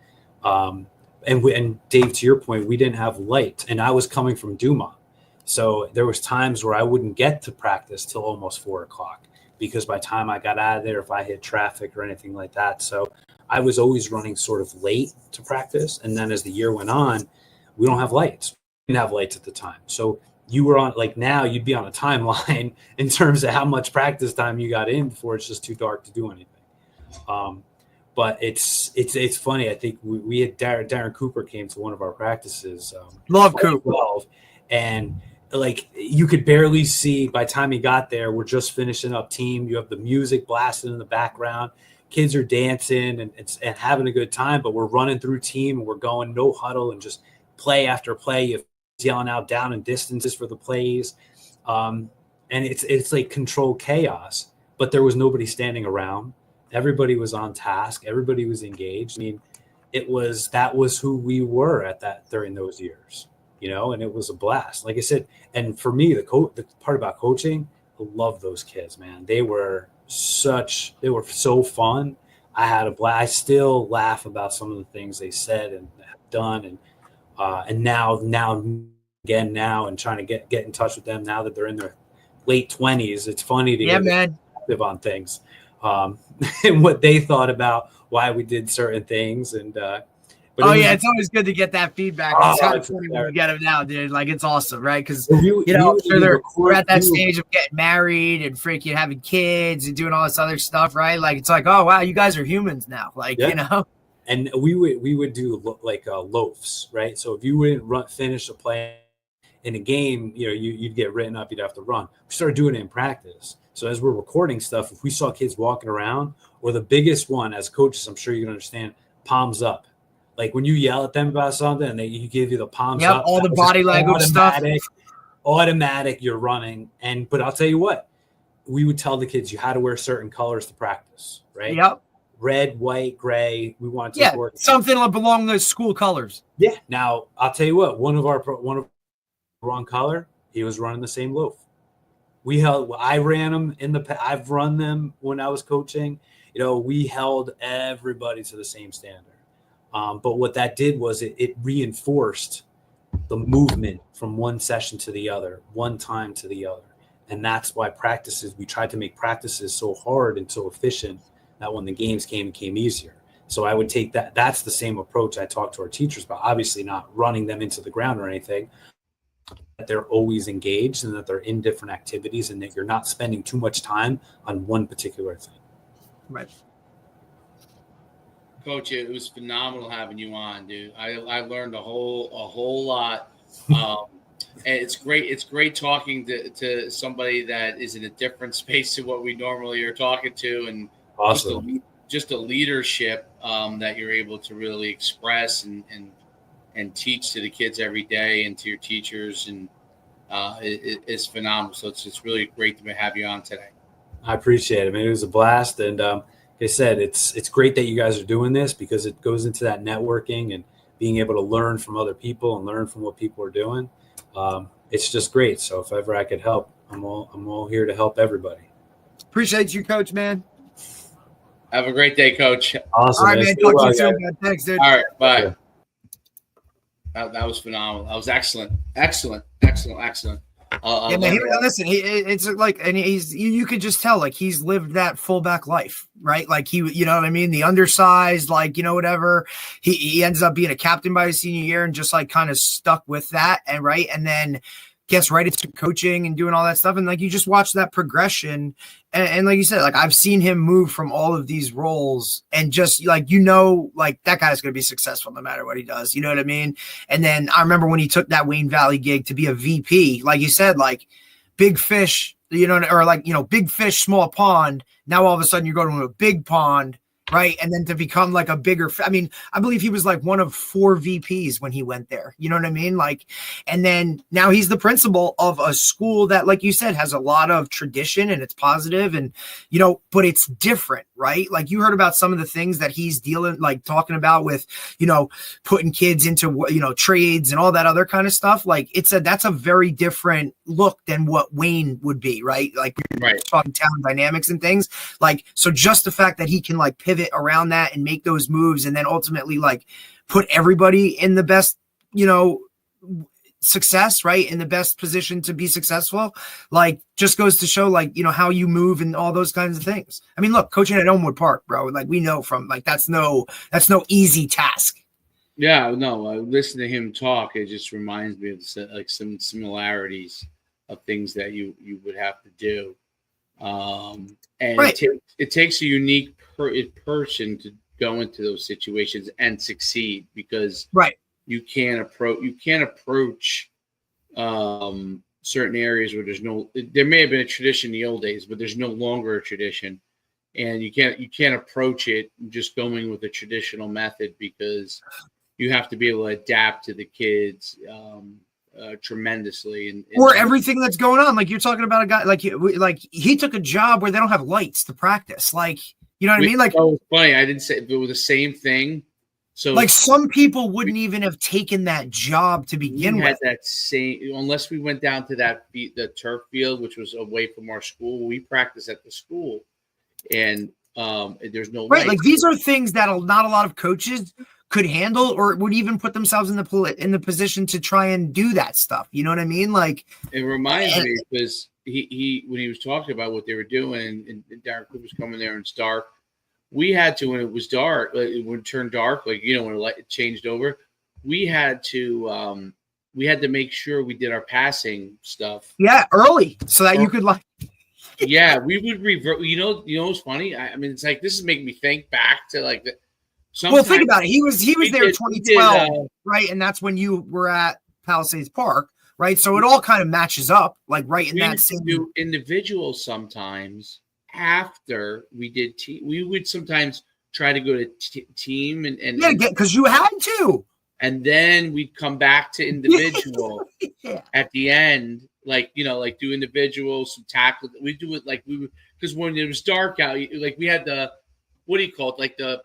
And Dave, to your point, we didn't have light, and I was coming from Dumont. So there was times where I wouldn't get to practice till almost 4:00 because by the time I got out of there, if I hit traffic or anything like that. So I was always running sort of late to practice. And then as the year went on, we don't have lights. We didn't have lights at the time. So you were on, like now you'd be on a timeline in terms of how much practice time you got in before it's just too dark to do anything. But it's funny. I think we had Darren Cooper came to one of our practices. Love Cooper. And like you could barely see by the time he got there. We're just finishing up team. You have the music blasting in the background. Kids are dancing and having a good time, but we're running through team and we're going no huddle and just play after play. You yelling out down and distances for the plays. And it's like controlled chaos, but there was nobody standing around. Everybody was on task. Everybody was engaged. I mean, that was who we were during those years, and it was a blast. Like I said, and for me, the part about coaching, I love those kids, man. They were so fun. I had a blast. I still laugh about some of the things they said and have done, and now and trying to get in touch with them now that they're in their late 20s. It's funny to get perspective on things, and what they thought about why we did certain things. And it's always good to get that feedback. It's kind of funny when we get them now, dude. Like, it's awesome, right? Because we're at that stage of getting married and freaking having kids and doing all this other stuff, right? Like, it's like, oh wow, you guys are humans now, like, And we would do like loafs, right? So if you wouldn't finish a play in a game, you'd get written up. You'd have to run. We started doing it in practice. So as we're recording stuff, if we saw kids walking around, or the biggest one as coaches, I'm sure you can understand, palms up. Like when you yell at them about something and you give you the palms up, all the body language stuff. Automatic, you're running. But I'll tell you what, we would tell the kids you had to wear certain colors to practice, right? Yep. Red, white, gray. We want to something along those school colors. Yeah. Now I'll tell you what, one of wrong color, he was running the same loaf. I ran them I've run them when I was coaching. We held everybody to the same standard. But what that did was it reinforced the movement from one session to the other, one time to the other. And that's why we tried to make practices so hard and so efficient that when the games came, it came easier. So I would take that. That's the same approach I talk to our teachers about, obviously not running them into the ground or anything, that they're always engaged and that they're in different activities and that you're not spending too much time on one particular thing. Right. Coach, it was phenomenal having you on, dude. I learned a whole lot. And it's great talking to somebody that is in a different space to what we normally are talking to, and awesome. Just a leadership that you're able to really express and teach to the kids every day and to your teachers, and it's phenomenal. So it's really great to have you on today. I appreciate it, man. It was a blast, and like I said, it's great that you guys are doing this because it goes into that networking and being able to learn from other people and learn from what people are doing. It's just great. So if ever I could help, I'm all here to help everybody. Appreciate you, Coach, man. Have a great day, Coach. Awesome. All right, man. Talk to you soon, man. Thanks, dude. All right, bye. That was phenomenal. That was excellent. Yeah, man. Listen, it's like, and you could just tell, like, he's lived that fullback life, right? Like you know what I mean? The undersized, like, whatever. He ends up being a captain by his senior year and just like kind of stuck with that, and right, and then gets right into coaching and doing all that stuff, and like you just watch that progression, and like you said, like I've seen him move from all of these roles, and just like like that guy's going to be successful no matter what he does. You know what I mean? And then I remember when he took that Wayne Valley gig to be a VP, like you said, like big fish, or like big fish, small pond. Now all of a sudden you're going to a big pond. Right. And then to become like a bigger, I believe he was like one of 4 VPs when he went there. You know what I mean? Like, and then now he's the principal of a school that, like you said, has a lot of tradition and it's positive and, but it's different, right? Like you heard about some of the things that he's talking about with, putting kids into, trades and all that other kind of stuff. Like that's a very different look than what Wayne would be, right? Like we're talking talent dynamics and things like, so just the fact that he can like pivot around that and make those moves and then ultimately like put everybody in the best, success, right? In the best position to be successful, like just goes to show like, how you move and all those kinds of things. I mean, look, coaching at Elmwood Park, bro, like we know from like, that's no easy task. Yeah, no, listen to him talk. It just reminds me of like some similarities of things that you would have to do. And it takes a unique person to go into those situations and succeed because you can't approach certain areas where there may have been a tradition in the old days, but there's no longer a tradition, and you can't approach it just going with a traditional method because you have to be able to adapt to the kids tremendously or everything that's going on. Like you're talking about a guy like he took a job where they don't have lights to practice. Like, you know what I mean? Like, oh, funny. I didn't say it was the same thing So like some people wouldn't even have taken that job to begin we had with. that same, unless we went down to the turf field, which was away from our school. We practiced at the school, and there's no Right, lights. like these are things that not a lot of coaches could handle or would even put themselves in the position to try and do that stuff. You know what I mean? Like it reminds me because he when he was talking about what they were doing, and Darren Coop was coming there and it's dark. We had to, when it was dark, like it would turn dark, like when the light changed over. We had to make sure we did our passing stuff. Yeah, early so that you could like. Yeah, we would revert. You know what's funny? I mean, it's like this is making me think back to like the. Well, think about it. He was there 2012, right? And that's when you were at Palisades Park, right? So it all kind of matches up, like right in that same. Do individuals sometimes after we did team. We would sometimes try to go to team and because you had to. And then we'd come back to individual at the end, like do individual, some tackle. We do it like we would, because when it was dark out, like we had the, what do you call it? Like the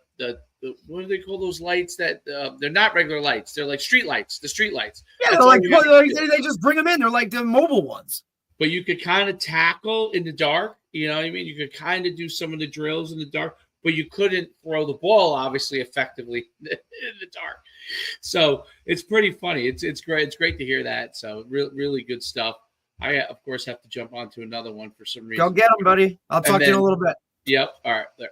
what do they call those lights that they're not regular lights? They're like street lights. The street lights. Yeah, they're like they just bring them in. They're like the mobile ones. But you could kind of tackle in the dark. You know what I mean? You could kind of do some of the drills in the dark, but you couldn't throw the ball obviously effectively in the dark. So it's pretty funny. It's great. It's great to hear that. So really good stuff. I of course have to jump onto another one for some reason. Go get them, buddy. I'll talk to you in a little bit. Yep. All right. There.